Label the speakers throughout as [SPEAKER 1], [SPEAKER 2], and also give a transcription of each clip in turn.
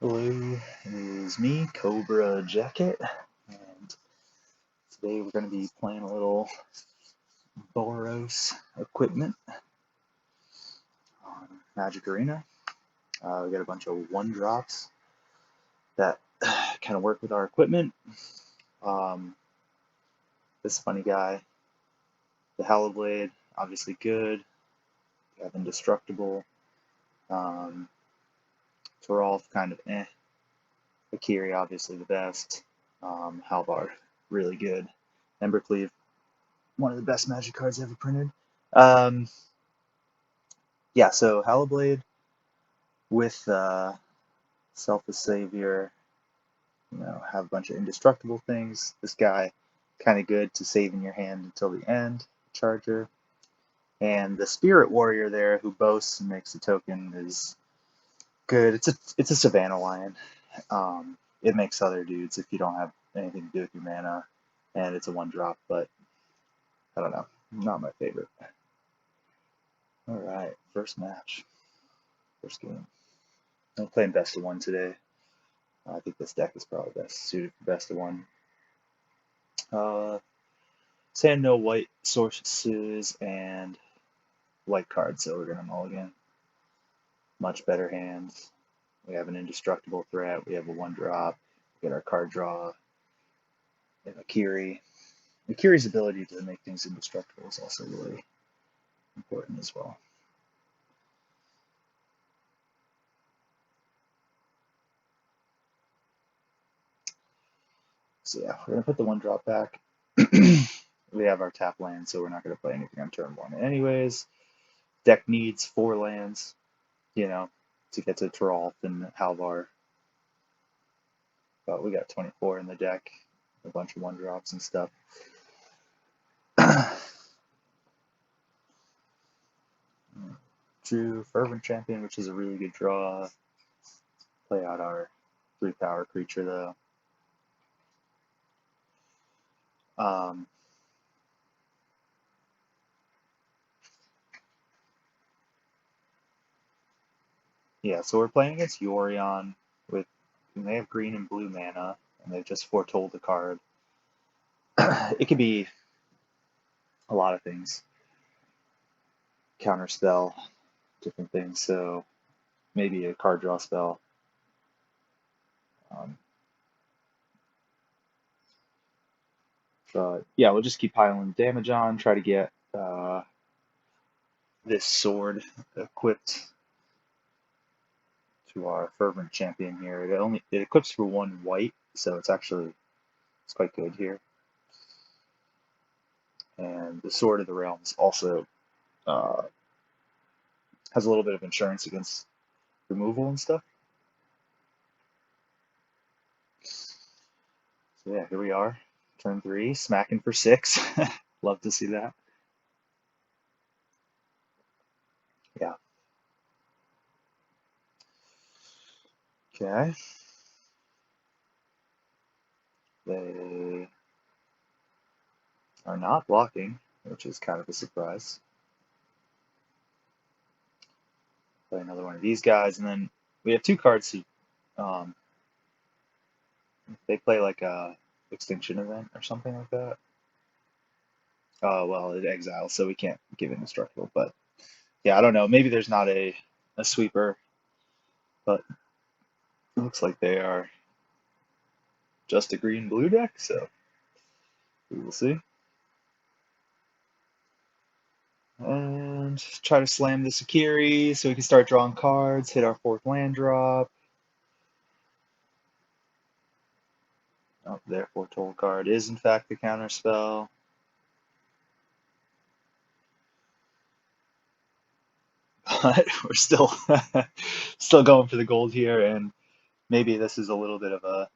[SPEAKER 1] Hello, it is me, Cobra Jacket, and today we're going to be playing a little Boros equipment on Magic Arena. We got a bunch of one drops that kind of work with our equipment. Um, this funny guy, the Hallowblade, obviously good. We have Indestructible. Um, Toralf, kind of eh. Akiri, obviously the best. Halvar, really good. Embercleave, one of the best Magic cards ever printed. Um, yeah, so Hallowblade with Selfless Savior, have a bunch of indestructible things. This guy, kind of good to save in your hand until the end, Charger. And the Spirit Warrior there, who boasts and makes a token, is good. It's a Savannah Lion. It makes other dudes if you don't have anything to do with your mana, and it's a one drop, but I don't know, not my favorite. All right, first match, first game. I'm playing best of one today. I think this deck is probably best suited for best of one. Saying no white sources and white cards, so we're gonna mulligan. Much better hands. We have an indestructible threat. We have a one drop. We get our card draw. We have Akiri. Akiri's ability to make things indestructible is also really important as well. So yeah, we're gonna put the one drop back. We have our tap land, so we're not gonna play anything on turn one. Anyways, deck needs 4 lands, to get to Toralf and Halvar. But we got 24 in the deck, a bunch of one drops and stuff. Drew Fervent Champion, which is a really good draw. Play out our 3-power creature though. Yeah, so we're playing against Yorion with, and they have green and blue mana, and they've just foretold the card. It could be a lot of things. Counter spell, different things. So maybe a card draw spell. But yeah, we'll just keep piling damage on, try to get this sword equipped to our Fervent Champion here. It equips for 1 white, so it's quite good here. And the Sword of the Realms also has a little bit of insurance against removal and stuff. So yeah, here we are, turn 3, smacking for 6. Love to see that. Yeah. Okay. They are not blocking, which is kind of a surprise. Play another one of these guys, and then we have 2 cards who they play like a extinction event or something like that. Oh well, it exiles, so we can't give indestructible. But yeah, I don't know. Maybe there's not a sweeper, but it looks like they are just a green blue deck. So we will see. And try to slam the Sakiri so we can start drawing cards. Hit our 4th land drop. Oh, their foretold card is in fact the counter spell. But we're still still going for the gold here, and maybe this is a little bit of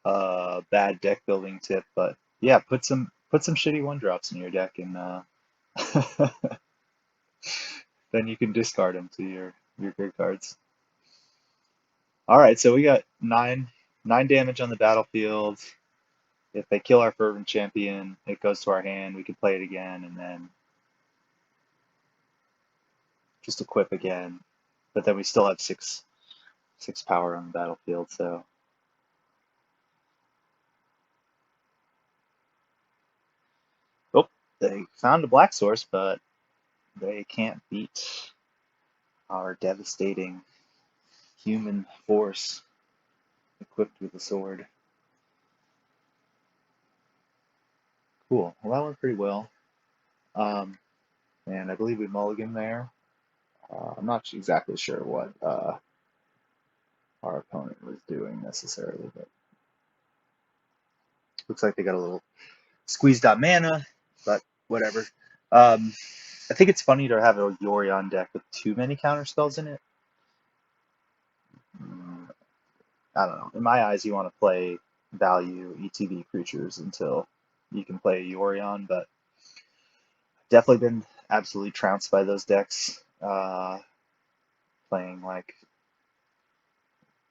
[SPEAKER 1] a bad deck building tip, but yeah, put some shitty one drops in your deck, and then you can discard them to your good cards. All right, so we got 9 damage on the battlefield. If they kill our Fervent Champion, it goes to our hand. We can play it again, and then just equip again. but then we still have six power on the battlefield, so. Oh, they found a black source, but they can't beat our devastating human force equipped with a sword. Cool. Well, that went pretty well. And I believe we mulligan there. I'm not exactly sure what our opponent was doing necessarily, but looks like they got a little squeezed out mana, but whatever. I think it's funny to have a Yorion deck with too many counter spells in it. I don't know. In my eyes, you want to play value ETB creatures until you can play Yorion, but definitely been absolutely trounced by those decks. Playing like,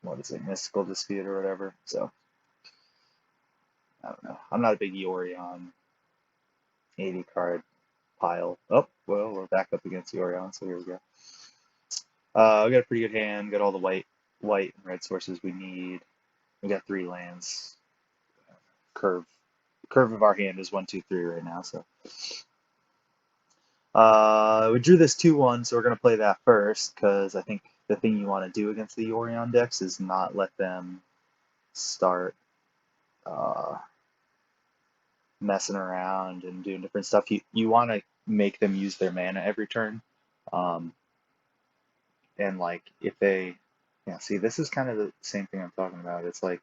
[SPEAKER 1] what is it, Mystical Dispute or whatever. So, I don't know. I'm not a big Yorion 80 card pile. Oh, well, we're back up against Yorion, so here we go. We got a pretty good hand, got all the white and red sources we need. We got 3 lands. Curve of our hand is 1, 2, 3 right now, so. We drew this 2-1, so we're going to play that first, because I think the thing you want to do against the Yorion decks is not let them start messing around and doing different stuff. You want to make them use their mana every turn. And like if they, yeah, see, this is kind of the same thing I'm talking about. It's like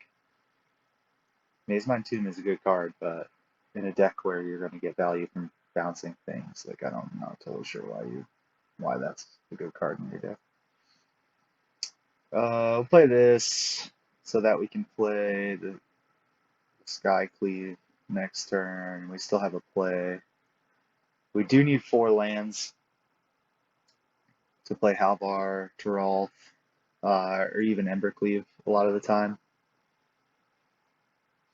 [SPEAKER 1] Maze Mind Tomb is a good card, but in a deck where you're going to get value from bouncing things, like I'm not totally sure why that's a good card in your deck. We'll play this so that we can play the Sky Cleave next turn. We still have a play. We do need 4 lands to play Halvar, Terral, or even Embercleave a lot of the time.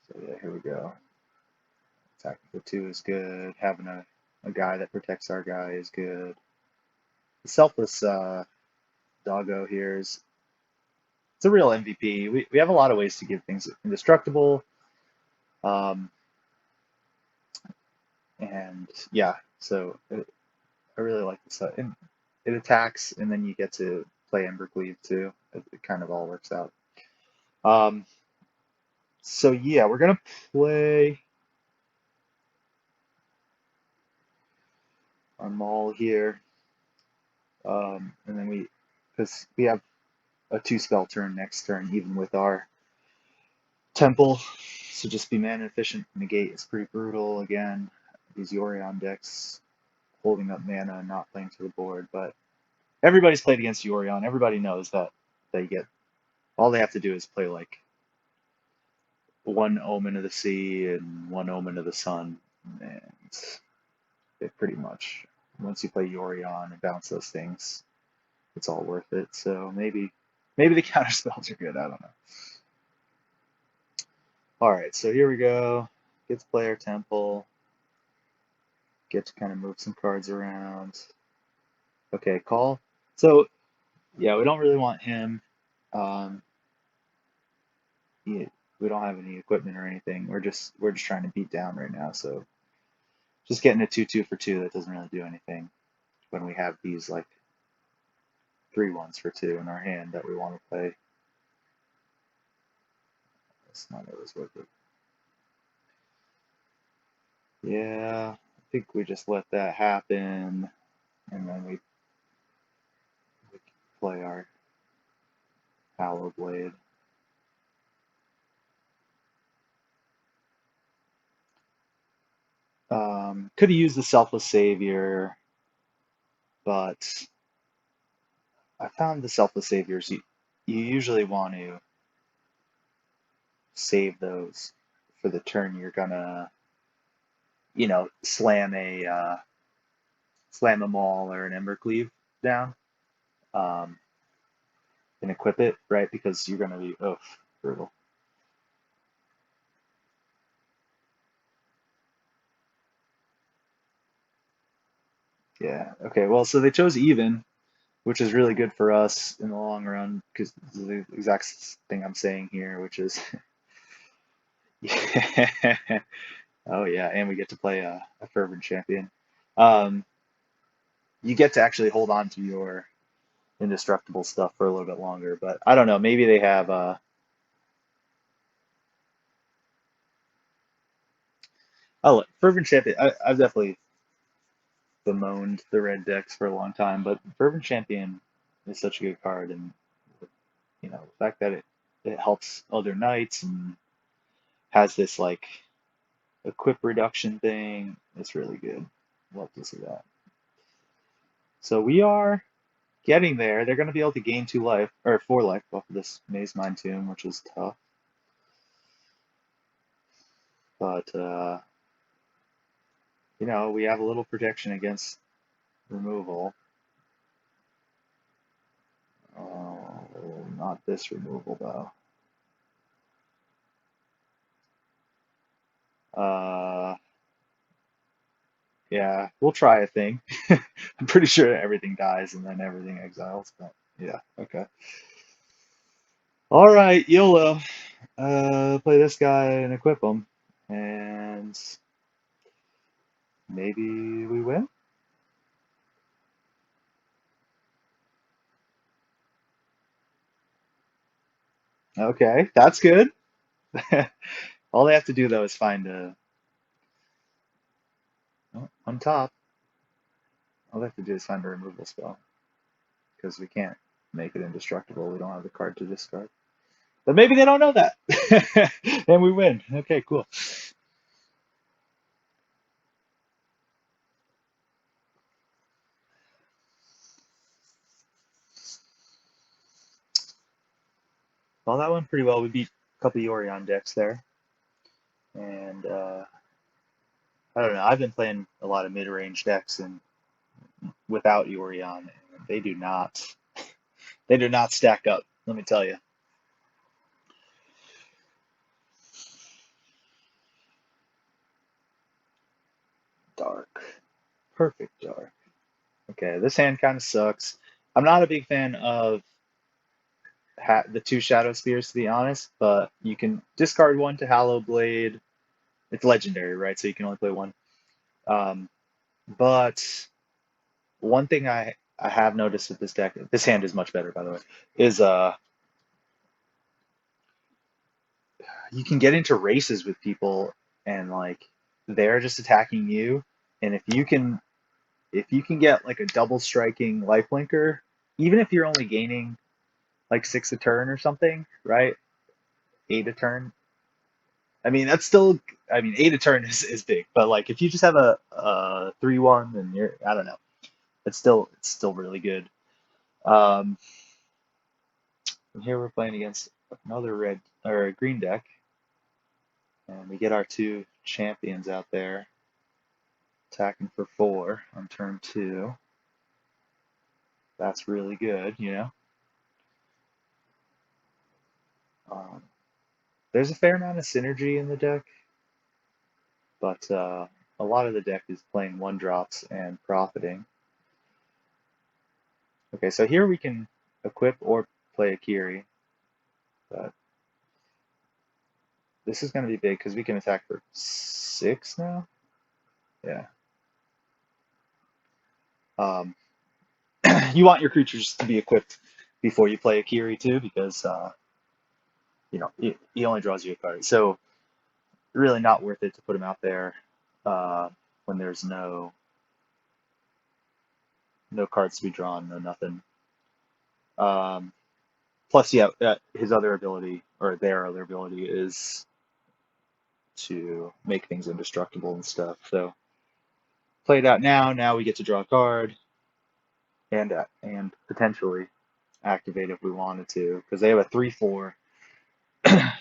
[SPEAKER 1] So yeah, here we go. Attacking for 2 is good. Having a guy that protects our guy is good. The Selfless Doggo here is, it's a real MVP. We have a lot of ways to give things indestructible. And yeah, so I really like this. And it attacks, and then you get to play Embercleave too. It kind of all works out. So yeah, we're gonna play our Maul here, and then because we have a 2-spell turn next turn, even with our Temple, so just be mana efficient. Negate is pretty brutal again. These Yorion decks holding up mana and not playing to the board, but everybody's played against Yorion. Everybody knows that all they have to do is play like 1 Omen of the Sea and 1 Omen of the Sun, and it pretty much, once you play Yorion and bounce those things, it's all worth it. So maybe the counter spells are good. I don't know. All right, so here we go. Get to play our Temple. Get to kind of move some cards around. Okay, call. So yeah, we don't really want him. We don't have any equipment or anything. We're just trying to beat down right now. So just getting a 2/2 for 2 that doesn't really do anything when we have these like 3/1s for 2 in our hand that we want to play. It's not always worth it. Yeah, I think we just let that happen, and then we play our Hallow Blade. Could have used the Selfless Savior, but I found the Selfless Saviors, you usually want to save those for the turn you're gonna, slam a Maul or an Embercleave down, and equip it, right? Because you're gonna be brutal. Yeah. Okay. Well, so they chose even, which is really good for us in the long run because the exact thing I'm saying here, which is, oh yeah, and we get to play a fervent champion. Um, you get to actually hold on to your indestructible stuff for a little bit longer, but I don't know. Maybe they have. Oh, fervent champion. I've definitely bemoaned the red decks for a long time, but fervent champion is such a good card, and the fact that it helps other knights and has this like equip reduction thing. It's really good. Love to see that. So we are getting there. They're going to be able to gain 2 life or 4 life off of this Maze Mine Tomb, which is tough. But we have a little protection against removal. Oh, not this removal though. Yeah, we'll try a thing. I'm pretty sure everything dies and then everything exiles, but yeah, okay. All right, YOLO. Play this guy and equip him, and maybe we win. Okay, that's good. All they have to do though is find on top. All they have to do is find a removal spell because we can't make it indestructible. We don't have the card to discard. But maybe they don't know that, and we win. Okay, cool. Well, that went pretty well. We beat a couple Yorion decks there, and I don't know. I've been playing a lot of mid-range decks and without Yorion, and they do not stack up. Let me tell you. Dark, perfect dark. Okay, this hand kind of sucks. I'm not a big fan of the 2 Shadow Spears, to be honest, but you can discard one to Hallow Blade. It's legendary, right? So you can only play one. Um, but one thing I have noticed with this deck, this hand is much better, by the way, is you can get into races with people and like they're just attacking you, and if you can get like a double striking lifelinker, even if you're only gaining like 6 a turn or something, right? 8 a turn. I mean, that's still, I mean, 8 a turn is big, but like if you just have a 3/1 and I don't know, it's still really good. Um, and here we're playing against another red or green deck, and we get our 2 champions out there attacking for 4 on turn 2. That's really good. Um, there's a fair amount of synergy in the deck, but a lot of the deck is playing 1 drops and profiting. Okay, so here we can equip or play a Kiri, but this is going to be big because we can attack for 6 now. Yeah. Um, you want your creatures to be equipped before you play a Kiri too, because he only draws you a card. So really not worth it to put him out there uh, when there's no cards to be drawn, no nothing. Plus, yeah, his other ability or their other ability is to make things indestructible and stuff. So play it out now. Now we get to draw a card and potentially activate if we wanted to, because they have a 3/4.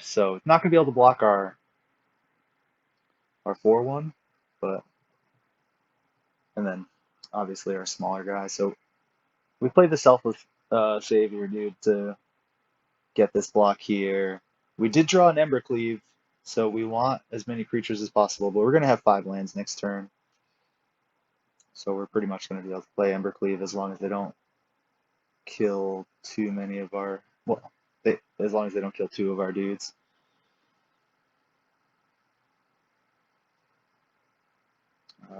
[SPEAKER 1] So it's not going to be able to block our 4/1, but and then obviously our smaller guy. So we played the Selfless Savior, dude, to get this block here. We did draw an Embercleave, so we want as many creatures as possible, but we're going to have 5 lands next turn. So we're pretty much going to be able to play Embercleave as long as they don't kill too many of our, well, as long as they don't kill two of our dudes.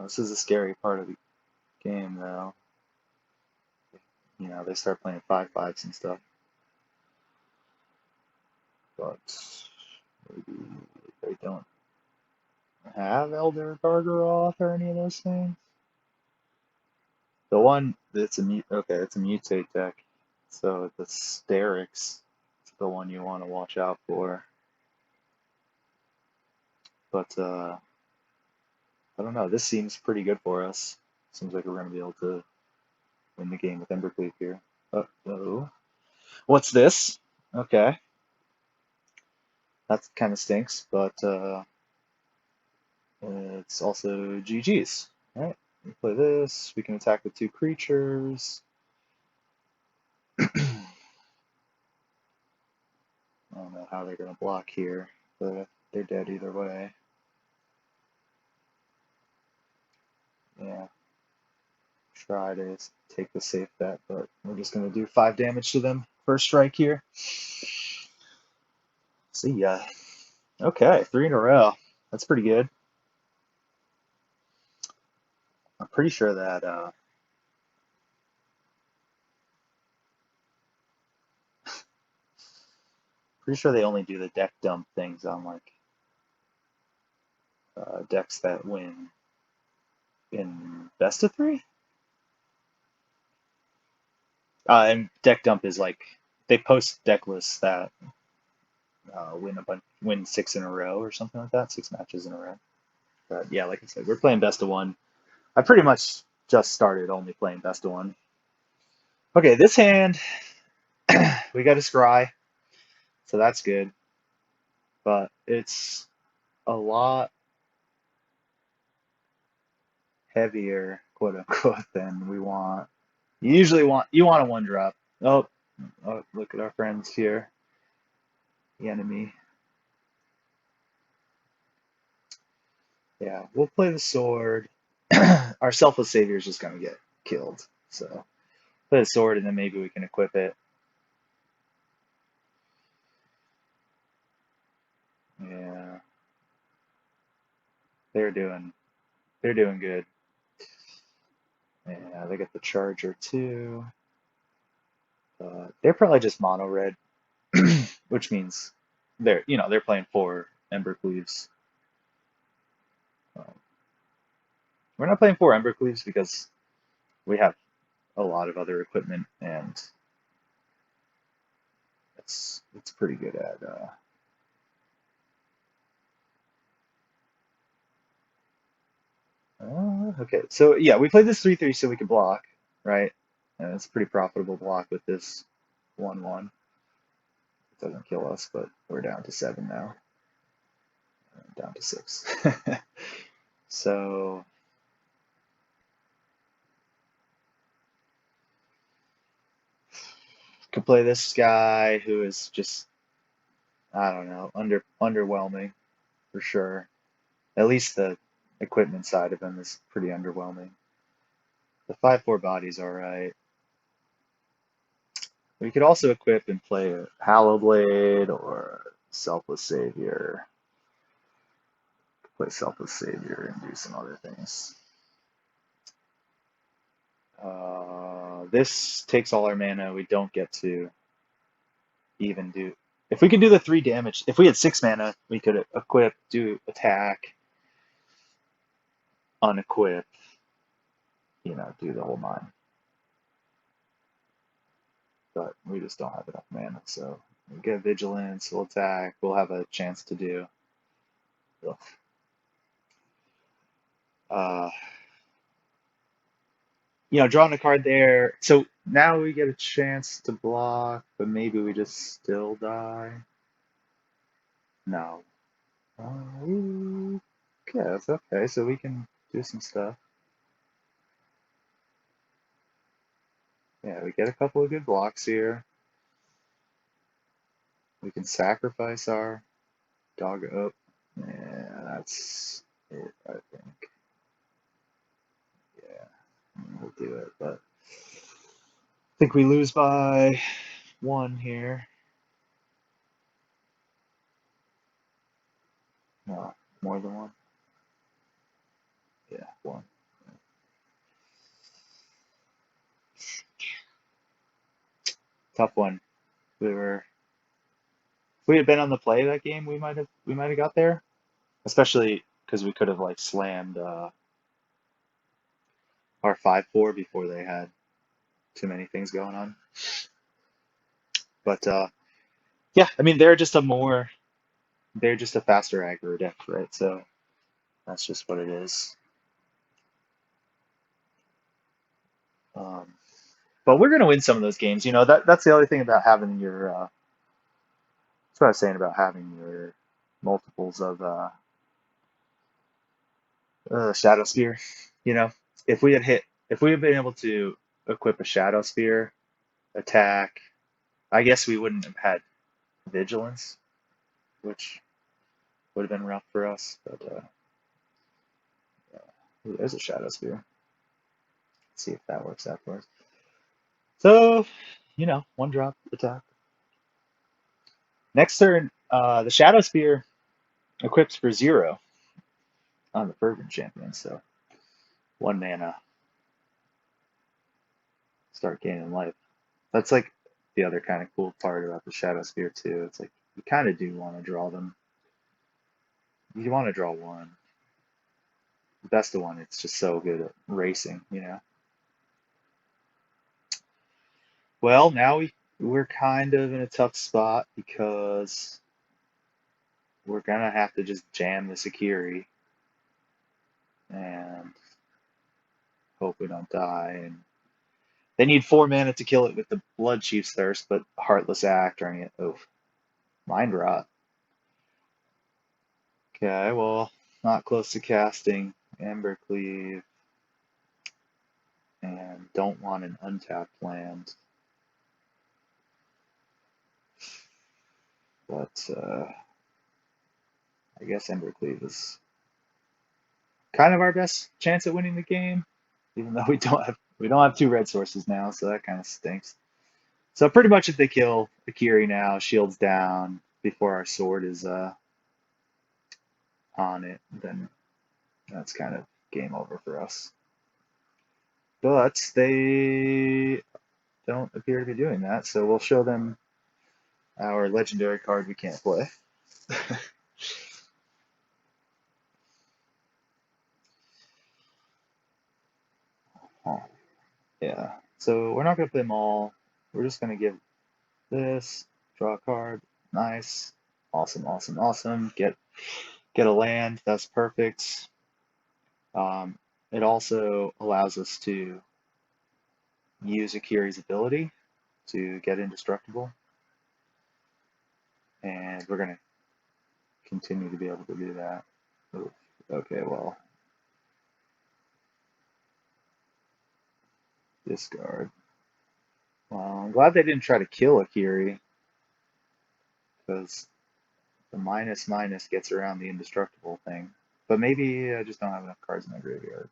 [SPEAKER 1] This is a scary part of the game, though. You know, they start playing 5/5s and stuff. But maybe they don't have Elder Gargaroth or any of those things. The one that's it's a mutate deck. So the Sterix is the one you want to watch out for. But I don't know. This seems pretty good for us. Seems like we're going to be able to win the game with Embercleave here. Uh-oh. What's this? Okay. That kind of stinks, but it's also GG's. Alright, we play this. We can attack with two creatures. I don't know how they're going to block here, but they're dead either way. Yeah. Try to take the safe bet, but we're just going to do 5 damage to them. First strike here. See ya. Okay, 3 in a row. That's pretty good. I'm pretty sure that they only do the deck dump things on like decks that win in best of 3. And deck dump is like they post deck lists that win 6 in a row or something like that, 6 matches in a row. But yeah, like I said, we're playing best of 1. I pretty much just started only playing best of 1. Okay, this hand we got a scry, so that's good. But it's a lot heavier, quote unquote, than we want. You want a 1-drop. Oh, look at our friends here. The enemy. Yeah, we'll play the sword. Our Selfless Savior is just gonna get killed. So play the sword and then maybe we can equip it. Yeah. They're doing good. Yeah, they get the charger too. They're probably just mono red, which means they're playing 4 Embercleaves. We're not playing 4 Embercleaves because we have a lot of other equipment and it's pretty good at okay, so yeah, we played this 3/3 so we could block, right? And it's a pretty profitable block with this 1/1. It doesn't kill us, but we're down to 7 now. Down to 6. So could play this guy who is just, I don't know, underwhelming for sure. At least the equipment side of him is pretty underwhelming. The 5/4 body's alright. We could also equip and play a Hallow Blade or Selfless Savior. Play Selfless Savior and do some other things. This takes all our mana. We don't get to even do. If we could do the 3 damage, if we had 6 mana, we could equip, do attack, unequip, do the whole 9. But we just don't have enough mana, so we'll get vigilance, we'll attack, we'll have a chance to do. Drawing a card there. So now we get a chance to block, but maybe we just still die. No. Yes, okay, so we can do some stuff. Yeah, we get a couple of good blocks here. We can sacrifice our dog up. Yeah, that's it, I think. Yeah, we'll do it, but think we lose by 1 here. No, more than 1. Yeah, 1. Tough one. If we had been on the play that game, we might have got there. Especially because we could have like slammed our 5-4 before they had too many things going on. But yeah, I mean they're just a faster aggro deck, right? So that's just what it is. Um, but we're gonna win some of those games. You know, that's the other thing about having your that's what I was saying about having your multiples of Shadow Spear. You know, if we had been able to equip a Shadow Spear, attack, I guess we wouldn't have had Vigilance, which would have been rough for us. But there's a Shadow Spear. Let's see if that works out for us. So, you know, 1-drop attack. Next turn, the Shadow Spear equips for 0 on the Fervent Champion. So 1 mana, start gaining life. That's like the other kind of cool part about the Shadow Spear too. It's like you kind of do want to draw them. You want to draw 1. The best of 1. It's just so good at racing, you know. Well, now we're kind of in a tough spot because we're gonna have to just jam the Sakiri and hope we don't die. And they need 4 mana to kill it with the Blood Chief's Thirst, but Heartless Act or any. Oh, Mind Rot. Okay, well, not close to casting Ember Cleave, and don't want an untapped land. But I guess Ember Cleave is kind of our best chance at winning the game, even though we don't have 2 red sources now, so that kind of stinks. So pretty much if they kill Akiri now, shields down before our sword is on it, then that's kind of game over for us. But they don't appear to be doing that, so we'll show them our legendary card we can't play. Oh, yeah, so we're not going to play them all. We're just going to give this, draw a card, nice, awesome, awesome, awesome. Get a land, that's perfect. It also allows us to use Akiri's ability to get indestructible, and we're going to continue to be able to do that. Oof. Okay, well, discard. Well, I'm glad they didn't try to kill Akiri, because the minus gets around the indestructible thing. But maybe I just don't have enough cards in my graveyard.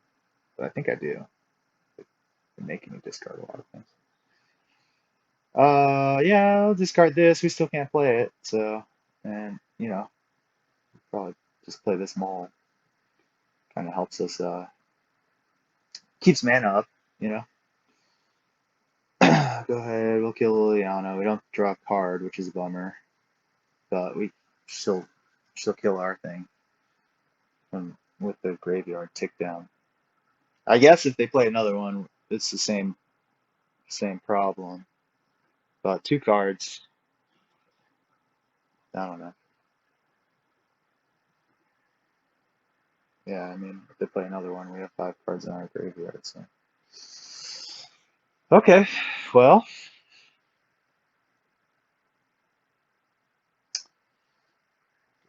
[SPEAKER 1] But I think I do. They're making me discard a lot of things. Yeah, I'll discard this. We still can't play it, so, and you know, probably just play this Maul. Kind of helps us, keeps mana up, you know. Go ahead, we'll kill Liliana. We don't draw a card, which is a bummer, but we still kill our thing with the graveyard tick down. I guess if they play another one, it's the same problem. But 2 cards, I don't know. Yeah, I mean, if they play another one, we have 5 cards in our graveyard, so. Okay, well.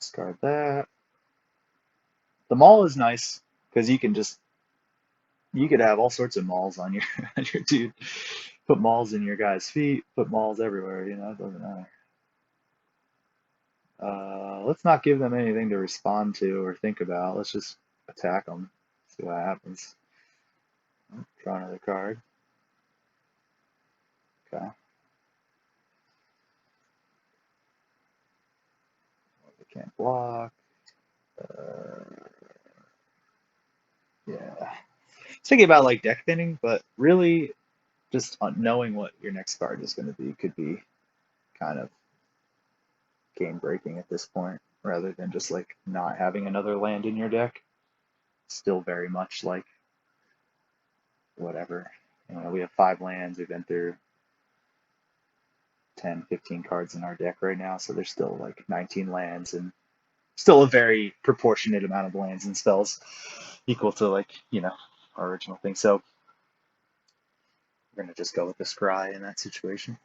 [SPEAKER 1] Discard that. The Maul is nice, because you could have all sorts of Mauls on your, on your dude. Put Mauls in your guy's feet, put Mauls everywhere, you know, it doesn't matter. Let's not give them anything to respond to or think about. Let's just attack them, see what happens. Draw another card. Okay. They can't block. Yeah. Thinking about like deck thinning, but really just knowing what your next card is going to be could be kind of game breaking at this point, rather than just like not having another land in your deck. Still very much like whatever. You know, we have 5 lands. We've been through 10, 15 cards in our deck right now, so there's still like 19 lands and still a very proportionate amount of lands and spells equal to like, our original thing. So we're gonna just go with the scry in that situation.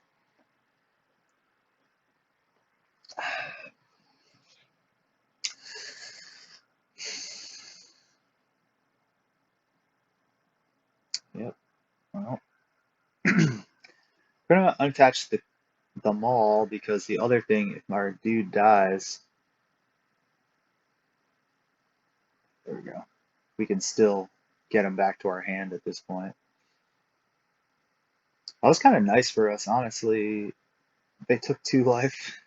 [SPEAKER 1] Yep. Well, we're gonna unattach the mall because the other thing, if our dude dies, there we go. We can still get him back to our hand at this point. That was kind of nice for us, honestly. They took 2 life.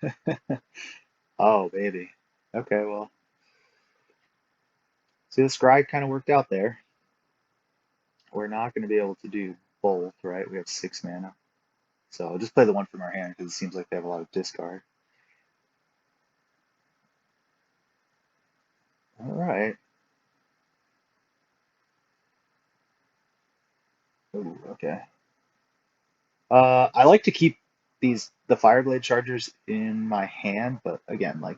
[SPEAKER 1] Oh, baby. Okay, well. See, the scry kind of worked out there. We're not going to be able to do both, right? We have 6 mana. So I'll just play the one from our hand because it seems like they have a lot of discard. All right. Ooh, okay. I like to keep the Fireblade Chargers in my hand, but again, like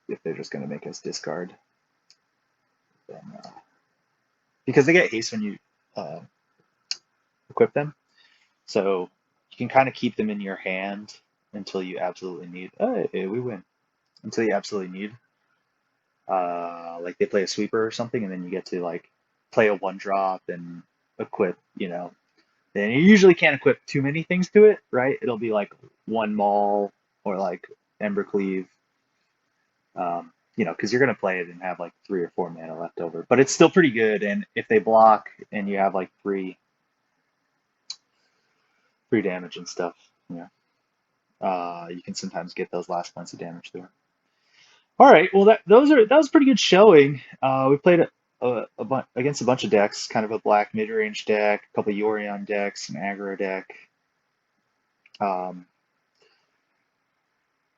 [SPEAKER 1] if they're just going to make us discard, then because they get haste when you uh, equip them, so you can kind of keep them in your hand until you absolutely need. Hey, we win until you absolutely need. Like they play a sweeper or something, and then you get to like play a 1-drop and equip. Then you usually can't equip too many things to it, right? It'll be like 1 maul or like Embercleave, because you're gonna play it and have like 3 or 4 mana left over. But it's still pretty good, and if they block and you have like 3 damage and stuff, you can sometimes get those last points of damage through. All right, well that was pretty good showing. We played against a bunch of decks, kind of a black mid-range deck, a couple Yorion decks, an aggro deck. Um,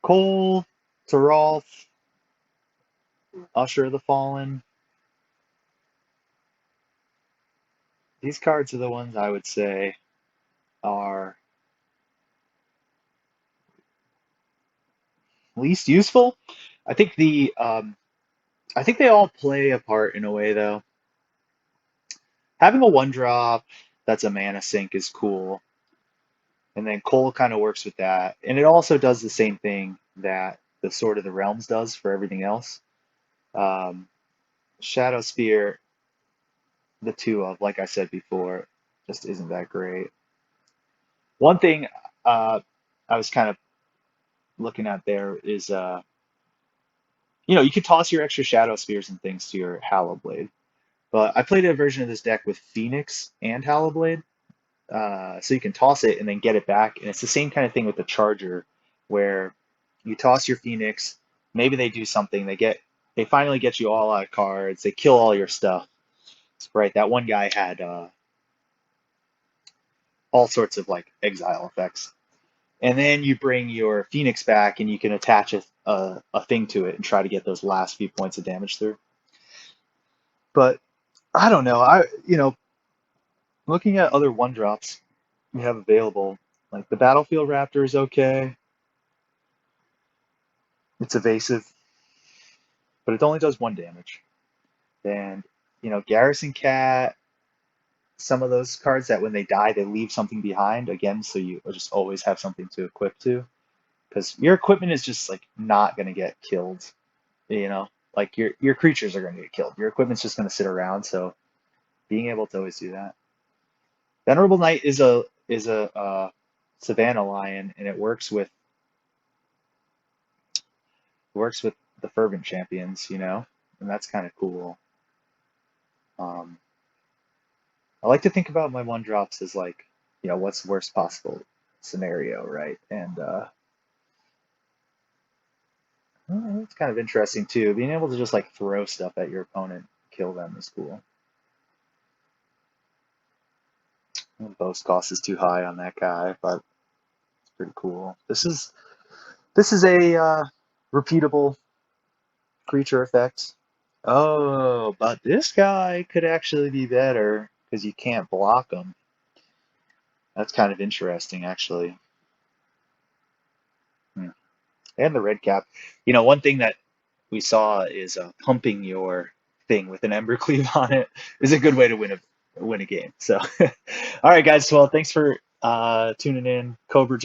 [SPEAKER 1] Cole, Taralf, Usher of the Fallen. These cards are the ones I would say are least useful. I think I think they all play a part in a way though. Having a 1-drop that's a mana sink is cool. And then Cole kind of works with that. And it also does the same thing that the Sword of the Realms does for everything else. Um, Shadow Spear, the 2 of, like I said before, just isn't that great. One thing I was kind of looking at there is, you could toss your extra Shadow Spears and things to your Hallow Blade. But I played a version of this deck with Phoenix and Hallow Blade. So you can toss it and then get it back. And it's the same kind of thing with the Charger, where you toss your Phoenix, maybe they do something, they finally get you all out of cards, they kill all your stuff. Right, that one guy had all sorts of like exile effects. And then you bring your Phoenix back and you can attach a thing to it and try to get those last few points of damage through. But I don't know. Looking at other 1-drops we have available, like the Battlefield Raptor is okay. It's evasive, but it only does 1 damage. And, Garrison Cat, some of those cards that when they die, they leave something behind again, so you just always have something to equip to. Because your equipment is just like not going to get killed, like your creatures are going to get killed. Your equipment's just going to sit around, so being able to always do that. Venerable Knight is a Savannah Lion, and it works with the Fervent Champions, and that's kind of cool. Um, I like to think about my 1-drops as like, what's the worst possible scenario, right? And it's kind of interesting too. Being able to just like throw stuff at your opponent, kill them is cool. Boast cost is too high on that guy, but it's pretty cool. This is a repeatable creature effect. Oh, but this guy could actually be better because you can't block him. That's kind of interesting, actually. Hmm. And the red cap. One thing that we saw is pumping your thing with an Embercleave on it is a good way to win a game. So, all right, guys. Well, thanks for tuning in, Cobra Jack.